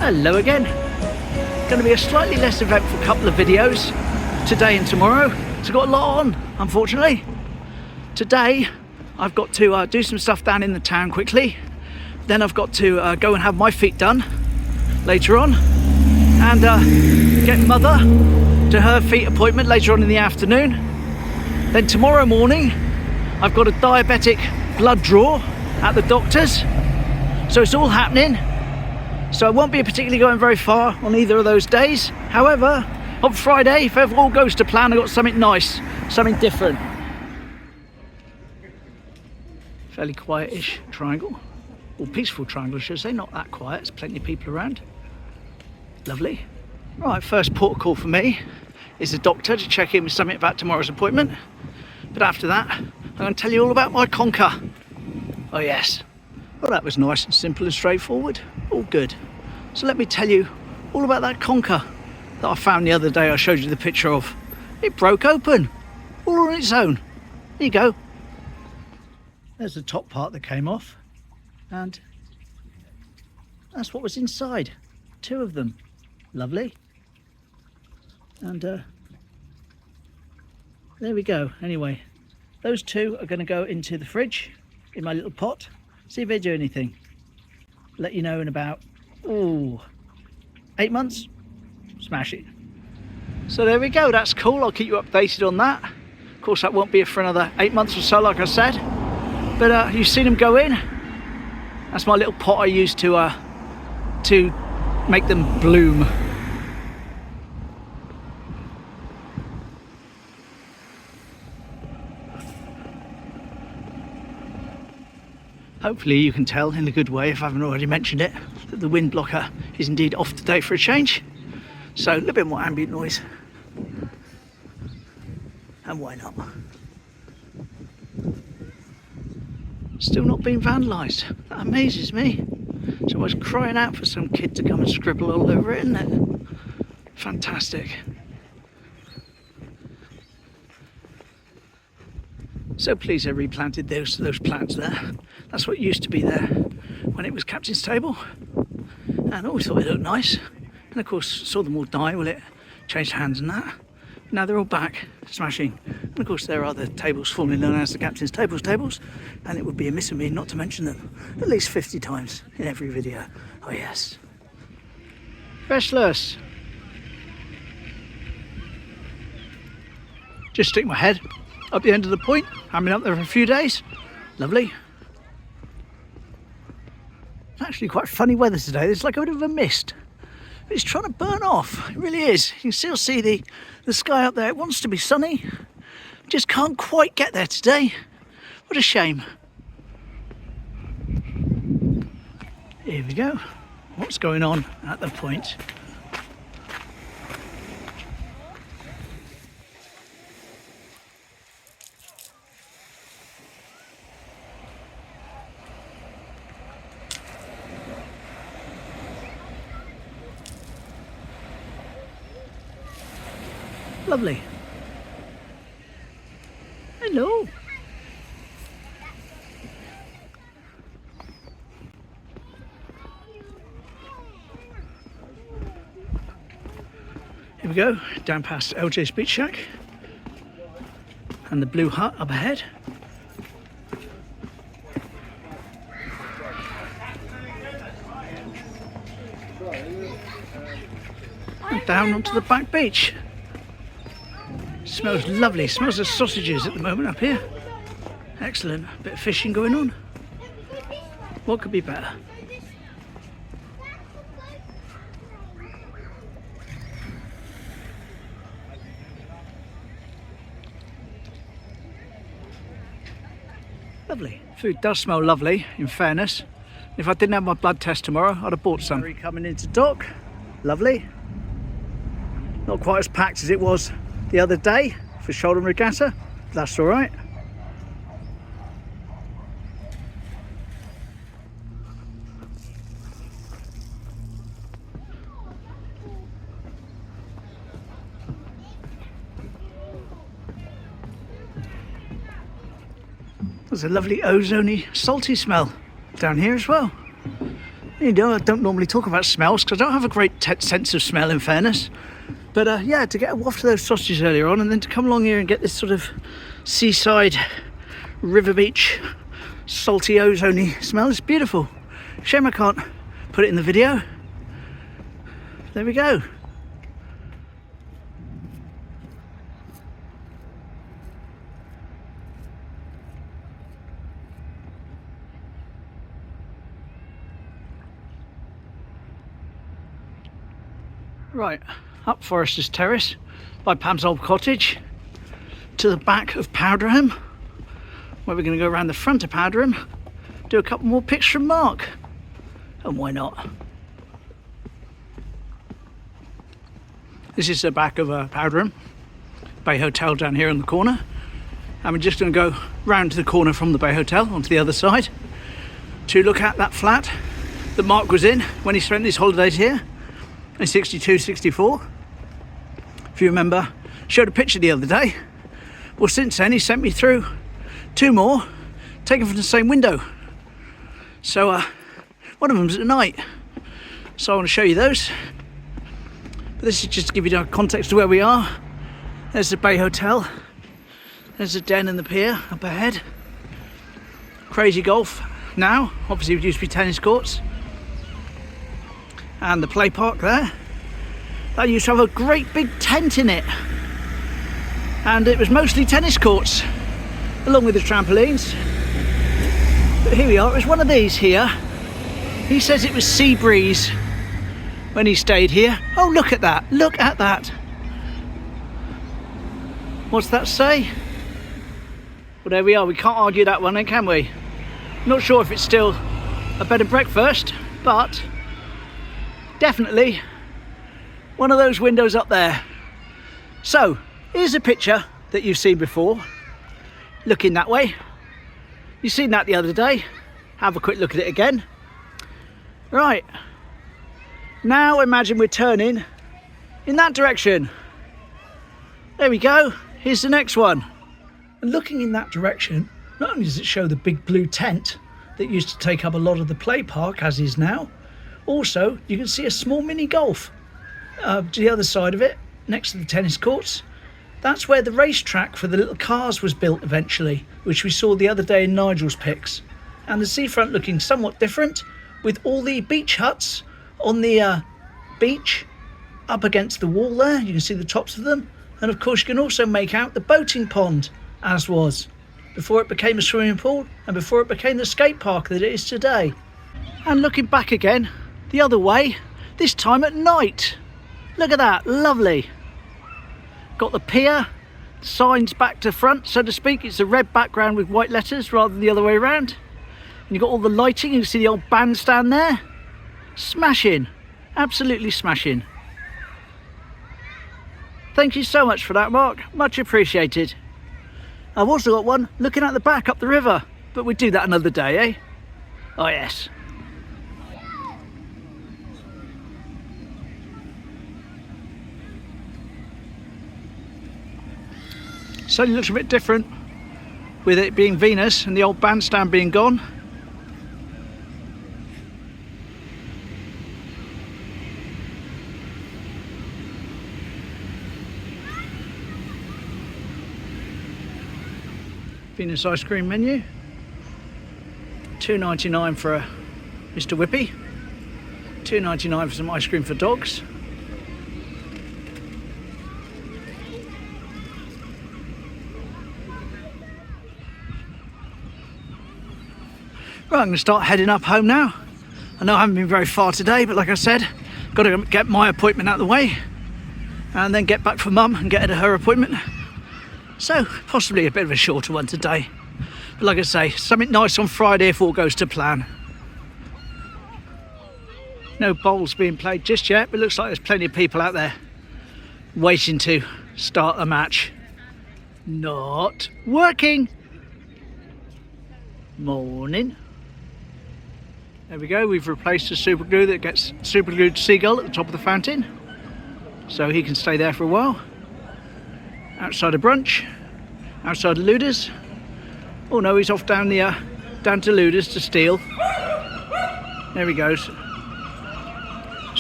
Hello again. Going to be a slightly less eventful couple of videos today and tomorrow. So I've got a lot on, unfortunately. Today I've got to do some stuff down in the town quickly. Then I've got to go and have my feet done later on, and get mother to her feet appointment later on in the afternoon. Then tomorrow morning I've got a diabetic blood draw at the doctor's. So it's all happening. So I won't be particularly going very far on either of those days. However, on Friday, if all goes to plan, I've got something nice, something different. Fairly quietish triangle, or peaceful triangle, I should say, not that quiet, there's plenty of people around. Lovely. Right, first port of call for me is the doctor to check in with something about tomorrow's appointment. But after that, I'm going to tell you all about my Conker. Oh yes. Well, that was nice and simple and straightforward. All good. So let me tell you all about that Conker that I found the other day I showed you the picture of. It broke open, all on its own. There you go. There's the top part that came off, and that's what was inside. 2 of them. Lovely. And there we go. Anyway, those 2 are going to go into the fridge in my little pot. See if they do anything. Let you know in about 8 months. Smash it. So there we go, that's cool. I'll keep you updated on that. Of course, that won't be for another 8 months or so, like I said. But you've seen them go in. That's my little pot I use to make them bloom. Hopefully you can tell in a good way, if I haven't already mentioned it, that the wind blocker is indeed off today for a change. So a little bit more ambient noise. And why not? Still not being vandalised. That amazes me. It's almost crying out for some kid to come and scribble all over it, isn't it? Fantastic. So pleased I replanted those plants there. That's what used to be there when it was Captain's Table, and I always thought it looked nice. And of course saw them all die. Well, it changed hands and that. Now they're all back, smashing. And of course there are the tables formerly known as the Captain's tables, and it would be amiss of me not to mention them at least 50 times in every video. Oh yes. Restless. Just stick my head up the end of the point. I've been up there for a few days. Lovely. It's actually quite funny weather today. There's like a bit of a mist. It's trying to burn off. It really is. You can still see the sky up there. It wants to be sunny. Just can't quite get there today. What a shame. Here we go. What's going on at the point? Lovely. Hello. Here we go, down past LJ's Beach Shack and the blue hut up ahead. And down onto the back beach. Smells lovely, smells of sausages at the moment up here. Excellent, bit of fishing going on. What could be better? Lovely. Food does smell lovely, in fairness. If I didn't have my blood test tomorrow, I'd have bought some. Coming into dock. Lovely. Not quite as packed as it was the other day for shoulder regatta. That's all right. There's a lovely ozony salty smell down here as well. You know, I don't normally talk about smells because I don't have a great sense of smell, in fairness. But yeah, to get a waft of those sausages earlier on, and then to come along here and get this sort of seaside, river beach, salty ozone-y smell is beautiful. Shame I can't put it in the video. There we go. Right, up Forester's Terrace by Pam's old cottage to the back of Powderham, where we're going to go around the front of Powderham, do a couple more pics from Mark, and why not? This is the back of Powderham, Bay Hotel down here in the corner, and we're just going to go round to the corner from the Bay Hotel onto the other side to look at that flat that Mark was in when he spent his holidays here in 62, 64. If you remember, showed a picture the other day. Well, since then he sent me through two more taken from the same window. So one of them's at night, so I want to show you those. But this is just to give you the context of where we are. There's the Bay Hotel, there's the den and the pier up ahead. Crazy golf now, obviously it used to be tennis courts. And the play park there, that used to have a great big tent in it, and it was mostly tennis courts along with the trampolines. But here we are, it was one of these here. He says it was sea breeze when he stayed here. Oh, look at that, look at that. What's that say? Well, there we are, we can't argue that one then, can we? Not sure if it's still a bed and breakfast, but definitely one of those windows up there. So here's a picture that you've seen before, looking that way. You've seen that the other day. Have a quick look at it again. Right, now imagine we're turning in that direction. There we go, here's the next one. And looking in that direction, not only does it show the big blue tent that used to take up a lot of the play park, as is now, also you can see a small mini golf to the other side of it, next to the tennis courts. That's where the racetrack for the little cars was built eventually, which we saw the other day in Nigel's pics. And the seafront looking somewhat different, with all the beach huts on the beach up against the wall there. You can see the tops of them, and of course you can also make out the boating pond, as was before it became a swimming pool and before it became the skate park that it is today. And looking back again the other way, this time at night. Look at that, lovely. Got the pier, signs back to front, so to speak. It's a red background with white letters rather than the other way around. And you've got all the lighting, you can see the old bandstand there. Smashing, absolutely smashing. Thank you so much for that, Mark, much appreciated. I've also got one looking at the back up the river, but we'd do that another day, eh? Oh yes. Certainly looks a bit different with it being Venus and the old bandstand being gone. Venus ice cream menu, $2.99 for a Mr. Whippy, $2.99 for some ice cream for dogs. Right, I'm going to start heading up home now. I know I haven't been very far today, but like I said, got to get my appointment out of the way and then get back for Mum and get her to her appointment. So possibly a bit of a shorter one today. But like I say, something nice on Friday if all goes to plan. No bowls being played just yet, but it looks like there's plenty of people out there waiting to start a match. Not working. Morning. There we go, we've replaced the super glue that gets super glued seagull at the top of the fountain, so he can stay there for a while. Outside of brunch, outside of Luda's. Oh no, he's off down to Luda's to steal. There he goes.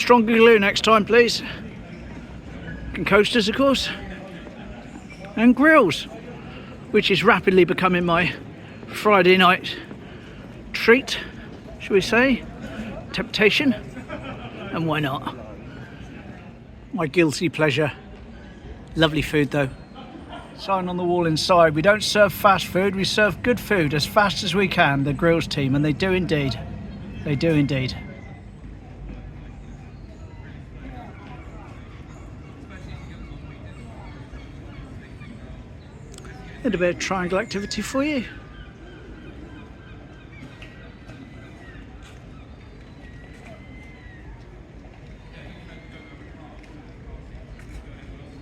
Stronger glue next time, please. And coasters, of course. And grills, which is rapidly becoming my Friday night treat, shall we say? Temptation. And why not? My guilty pleasure. Lovely food though. Sign on the wall inside. We don't serve fast food, we serve good food as fast as we can, the grills team, and they do indeed. They do indeed. And a bit of triangle activity for you.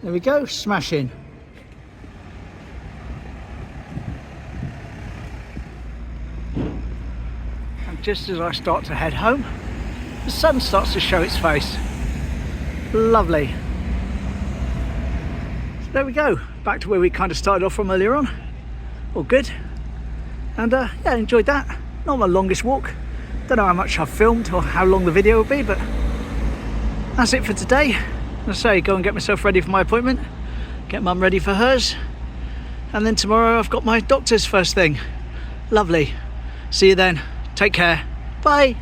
There we go, smashing. And just as I start to head home, the sun starts to show its face. Lovely. So there we go, back to where we kind of started off from earlier on. All good. And yeah, enjoyed that. Not my longest walk. Don't know how much I've filmed or how long the video will be, but that's it for today. As I say, go and get myself ready for my appointment, get mum ready for hers, and then tomorrow I've got my doctor's first thing. Lovely. See you then. Take care. Bye.